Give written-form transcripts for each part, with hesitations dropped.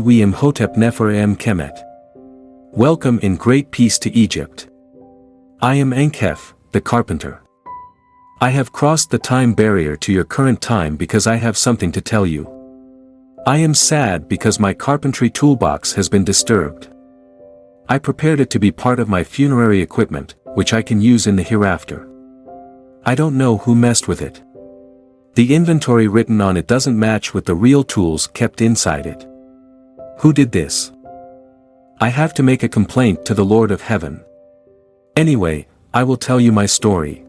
We am Hetep-heres Kemet. Welcome in great peace to Egypt. I am Ankhef, the carpenter. I have crossed the time barrier to your current time because I have something to tell you. I am sad because my carpentry toolbox has been disturbed. I prepared it to be part of my funerary equipment, which I can use in the hereafter. I don't know who messed with it. The inventory written on it doesn't match with the real tools kept inside it. Who did this? I have to make a complaint to the Lord of Heaven. Anyway, I will tell you my story.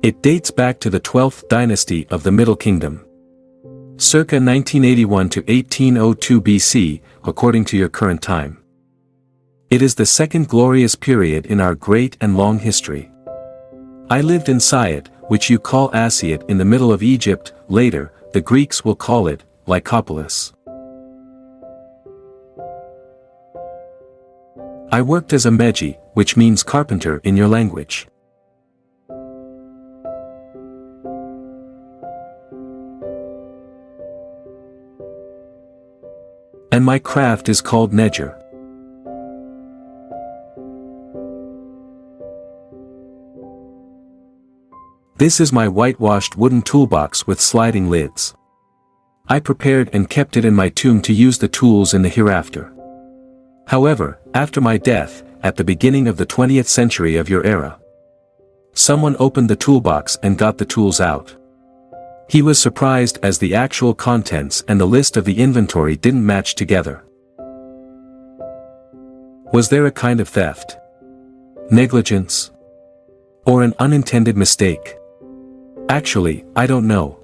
It dates back to the 12th dynasty of the Middle Kingdom. Circa 1981 to 1802 BC, according to your current time. It is the second glorious period in our great and long history. I lived in Siut, which you call Asiut, in the middle of Egypt. Later, the Greeks will call it Lycopolis. I worked as a meji, which means carpenter in your language. And my craft is called Neger. This is my whitewashed wooden toolbox with sliding lids. I prepared and kept it in my tomb to use the tools in the hereafter. However, after my death, at the beginning of the 20th century of your era, someone opened the toolbox and got the tools out. He was surprised as the actual contents and the list of the inventory didn't match together. Was there a kind of theft? Negligence? Or an unintended mistake? Actually, I don't know.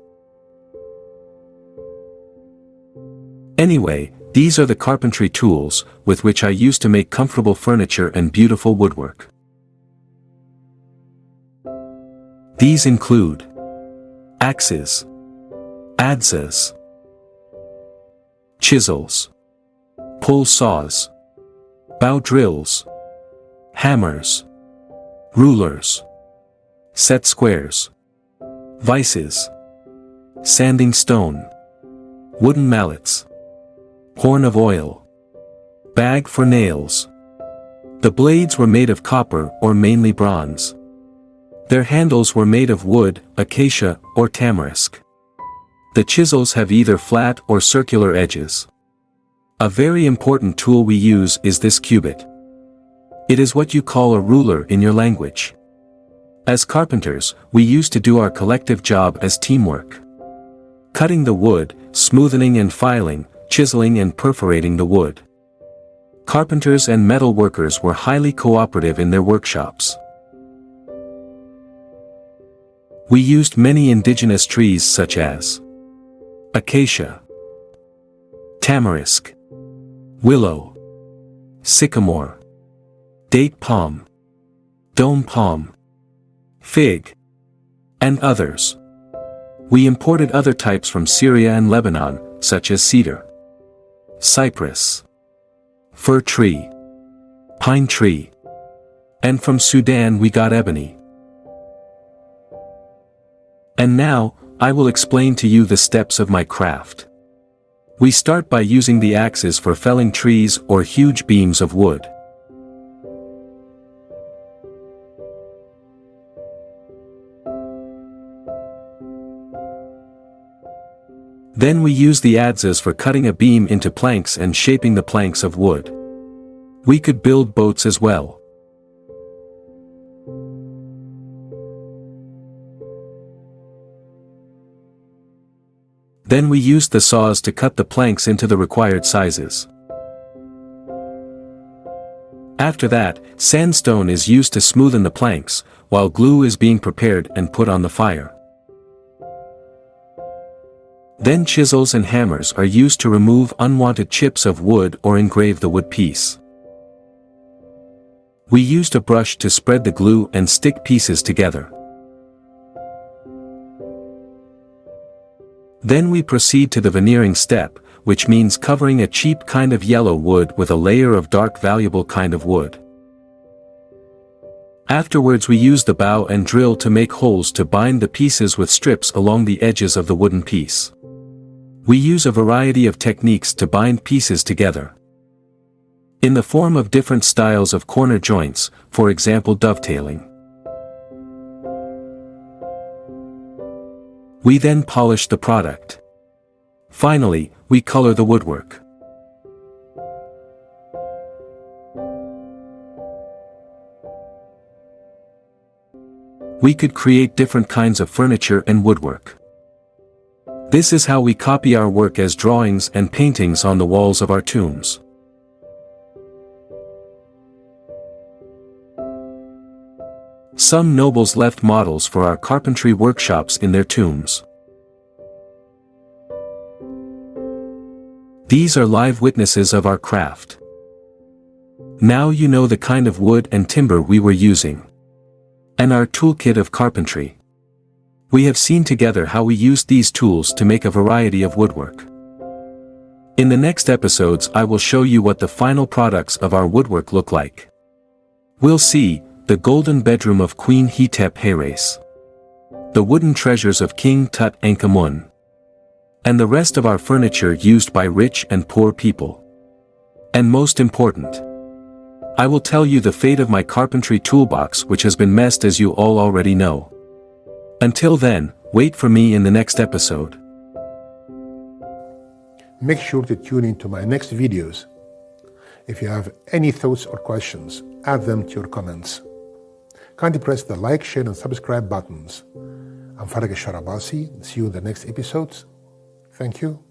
Anyway, these are the carpentry tools with which I used to make comfortable furniture and beautiful woodwork. These include axes, adzes, chisels, pull saws, bow drills, hammers, rulers, set squares, vices, sanding stone, wooden mallets, horn of oil, bag for nails. The blades were made of copper or mainly bronze. Their handles were made of wood, acacia, or tamarisk. The chisels have either flat or circular edges. A very important tool we use is this cubit. It is what you call a ruler in your language. As carpenters, we used to do our collective job as teamwork. Cutting the wood, smoothing and filing, chiseling and perforating the wood. Carpenters and metal workers were highly cooperative in their workshops. We used many indigenous trees such as acacia, tamarisk, willow, sycamore, date palm, dome palm, fig, and others. We imported other types from Syria and Lebanon, such as cedar, cypress, fir tree, pine tree, and from Sudan we got ebony. And now, I will explain to you the steps of my craft. We start by using the axes for felling trees or huge beams of wood. Then we use the adzes for cutting a beam into planks and shaping the planks of wood. We could build boats as well. Then we used the saws to cut the planks into the required sizes. After that, sandstone is used to smoothen the planks, while glue is being prepared and put on the fire. Then chisels and hammers are used to remove unwanted chips of wood or engrave the wood piece. We used a brush to spread the glue and stick pieces together. Then we proceed to the veneering step, which means covering a cheap kind of yellow wood with a layer of dark valuable kind of wood. Afterwards we use the bow and drill to make holes to bind the pieces with strips along the edges of the wooden piece. We use a variety of techniques to bind pieces together, in the form of different styles of corner joints, for example dovetailing. We then polish the product. Finally, we color the woodwork. We could create different kinds of furniture and woodwork. This is how we copy our work as drawings and paintings on the walls of our tombs. Some nobles left models for our carpentry workshops in their tombs. These are live witnesses of our craft. Now you know the kind of wood and timber we were using, and our toolkit of carpentry. We have seen together how we used these tools to make a variety of woodwork. In the next episodes I will show you what the final products of our woodwork look like. We'll see the golden bedroom of Queen Hetep-heres, the wooden treasures of King Tutankhamun, and the rest of our furniture used by rich and poor people. And most important, I will tell you the fate of my carpentry toolbox, which has been messed, as you all already know. Until then, wait for me in the next episode. Make sure to tune in to my next videos. If you have any thoughts or questions, add them to your comments. Kindly press the like, share and subscribe buttons. I'm Farag al-Sharabasi. See you in the next episodes. Thank you.